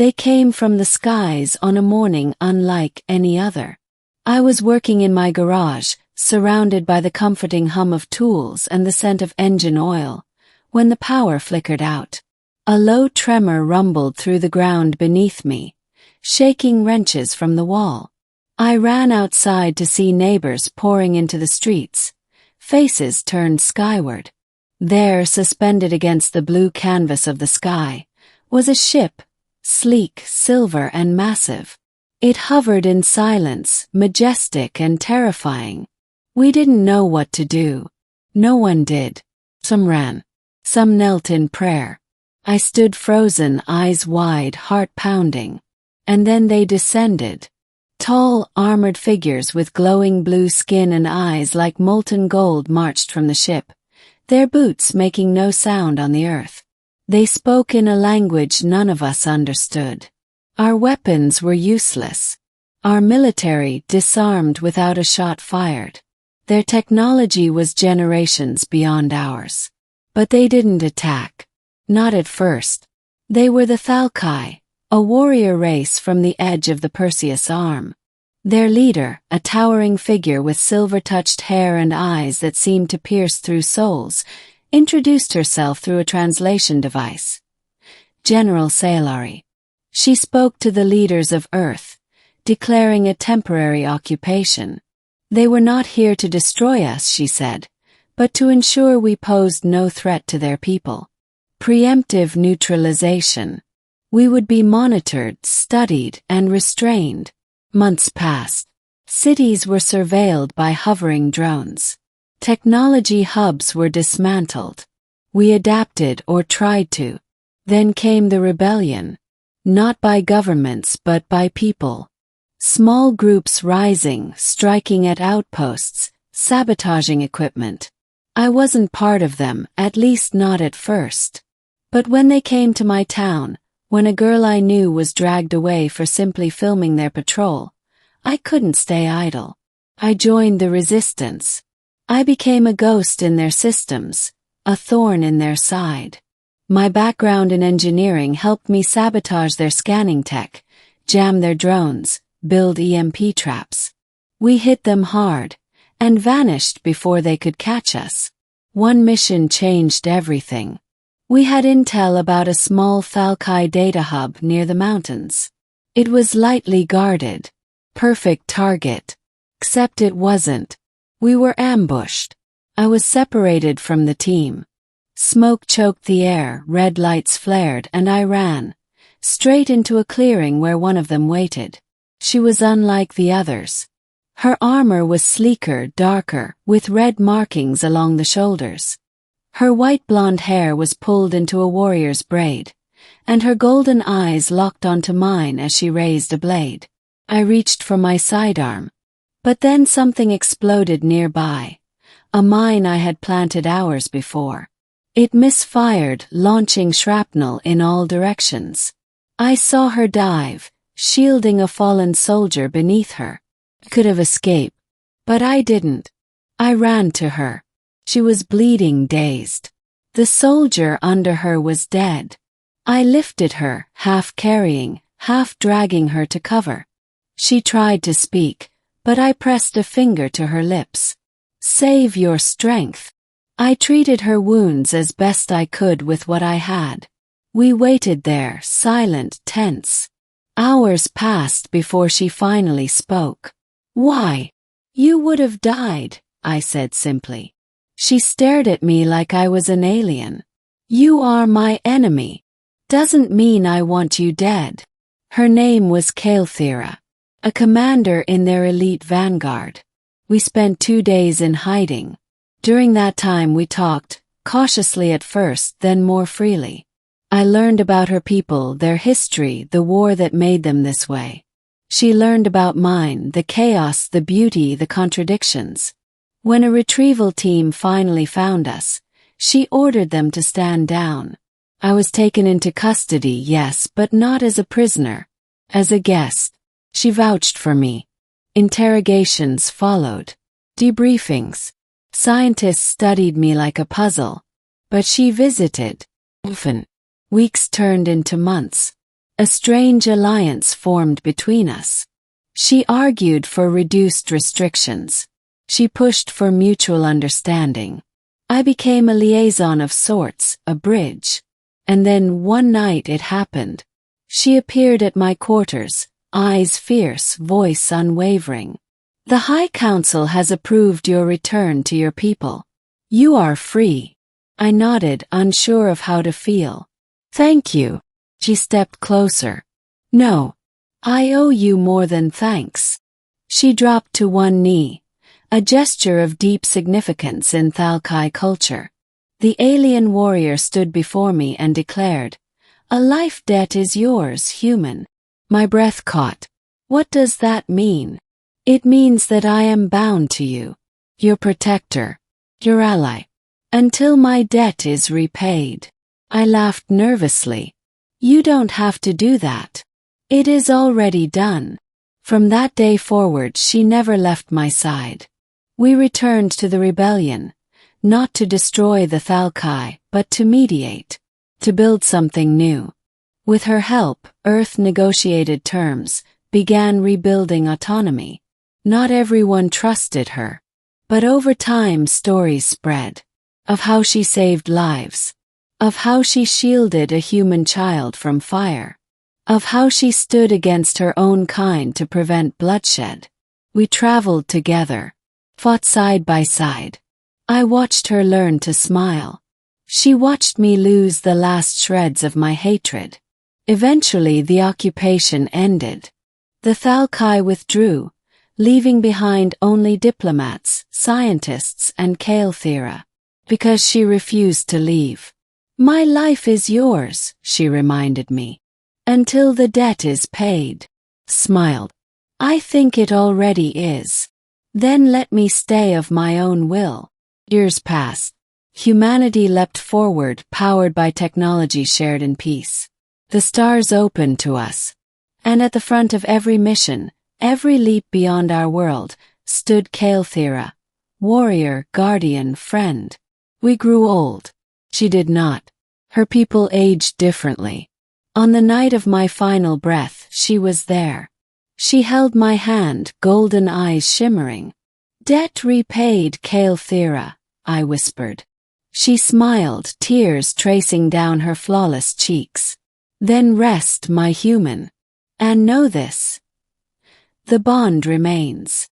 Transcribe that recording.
They came from the skies on a morning unlike any other. I was working in my garage, surrounded by the comforting hum of tools and the scent of engine oil, when the power flickered out. A low tremor rumbled through the ground beneath me, shaking wrenches from the wall. I ran outside to see neighbors pouring into the streets, faces turned skyward. There, suspended against the blue canvas of the sky, was a ship, sleek, silver, and massive. It hovered in silence, majestic and terrifying. We didn't know what to do. No one did. Some ran. Some knelt in prayer. I stood frozen, eyes wide, heart pounding. And then they descended. Tall, armored figures with glowing blue skin and eyes like molten gold marched from the ship, their boots making no sound on the earth. They spoke in a language none of us understood. Our weapons were useless. Our military disarmed without a shot fired. Their technology was generations beyond ours. But they didn't attack. Not at first. They were the Thalkai, a warrior race from the edge of the Perseus Arm. Their leader, a towering figure with silver-touched hair and eyes that seemed to pierce through souls, introduced herself through a translation device. General Sailari. She spoke to the leaders of Earth, declaring a temporary occupation. They were not here to destroy us, she said, but to ensure we posed no threat to their people. Preemptive neutralization. We would be monitored, studied, and restrained. Months passed. Cities were surveilled by hovering drones. Technology hubs were dismantled. We adapted or tried to. Then came the rebellion. Not by governments but by people. Small groups rising, striking at outposts, sabotaging equipment. I wasn't part of them, at least not at first. But when they came to my town, when a girl I knew was dragged away for simply filming their patrol, I couldn't stay idle. I joined the resistance. I became a ghost in their systems, a thorn in their side. My background in engineering helped me sabotage their scanning tech, jam their drones, build EMP traps. We hit them hard, and vanished before they could catch us. One mission changed everything. We had intel about a small Thalkai data hub near the mountains. It was lightly guarded. Perfect target. Except it wasn't. We were ambushed. I was separated from the team. Smoke choked the air, red lights flared, and I ran, straight into a clearing where one of them waited. She was unlike the others. Her armor was sleeker, darker, with red markings along the shoulders. Her white blonde hair was pulled into a warrior's braid, and her golden eyes locked onto mine as she raised a blade. I reached for my sidearm. But then something exploded nearby, a mine I had planted hours before. It misfired, launching shrapnel in all directions. I saw her dive, shielding a fallen soldier beneath her. Could have escaped, but I didn't. I ran to her. She was bleeding, dazed. The soldier under her was dead. I lifted her, half carrying, half dragging her to cover. She tried to speak, but I pressed a finger to her lips. Save your strength. I treated her wounds as best I could with what I had. We waited there, silent, tense. Hours passed before she finally spoke. Why? You would have died, I said simply. She stared at me like I was an alien. You are my enemy. Doesn't mean I want you dead. Her name was Kael'thera, a commander in their elite vanguard. We spent 2 days in hiding. During that time we talked, cautiously at first, then more freely. I learned about her people, their history, the war that made them this way. She learned about mine, the chaos, the beauty, the contradictions. When a retrieval team finally found us, she ordered them to stand down. I was taken into custody, yes, but not as a prisoner. As a guest. She vouched for me. Interrogations followed. Debriefings. Scientists studied me like a puzzle. But she visited. Often. Weeks turned into months. A strange alliance formed between us. She argued for reduced restrictions. She pushed for mutual understanding. I became a liaison of sorts, a bridge. And then one night it happened. She appeared at my quarters, eyes fierce, voice unwavering. The High Council has approved your return to your people. You are free. I nodded, unsure of how to feel. Thank you. She stepped closer. No. I owe you more than thanks. She dropped to one knee, a gesture of deep significance in Thalkai culture. The alien warrior stood before me and declared, "A life debt is yours, human." My breath caught. What does that mean? It means that I am bound to you, your protector, your ally, until my debt is repaid. I laughed nervously. You don't have to do that. It is already done. From that day forward she never left my side. We returned to the rebellion, not to destroy the Thalkai, but to mediate, to build something new. With her help, Earth negotiated terms, began rebuilding autonomy. Not everyone trusted her. But over time stories spread. Of how she saved lives. Of how she shielded a human child from fire. Of how she stood against her own kind to prevent bloodshed. We traveled together. Fought side by side. I watched her learn to smile. She watched me lose the last shreds of my hatred. Eventually the occupation ended. The Thalkai withdrew, leaving behind only diplomats, scientists, and Kael'thera, because she refused to leave. My life is yours, she reminded me, until the debt is paid. Smiled. I think it already is. Then let me stay of my own will. Years passed. Humanity leapt forward, powered by technology shared in peace. The stars opened to us. And at the front of every mission, every leap beyond our world, stood Kael'thera, warrior, guardian, friend. We grew old. She did not. Her people aged differently. On the night of my final breath, she was there. She held my hand, golden eyes shimmering. Debt repaid, Kael'thera, I whispered. She smiled, tears tracing down her flawless cheeks. Then rest, my human. And know this. The bond remains.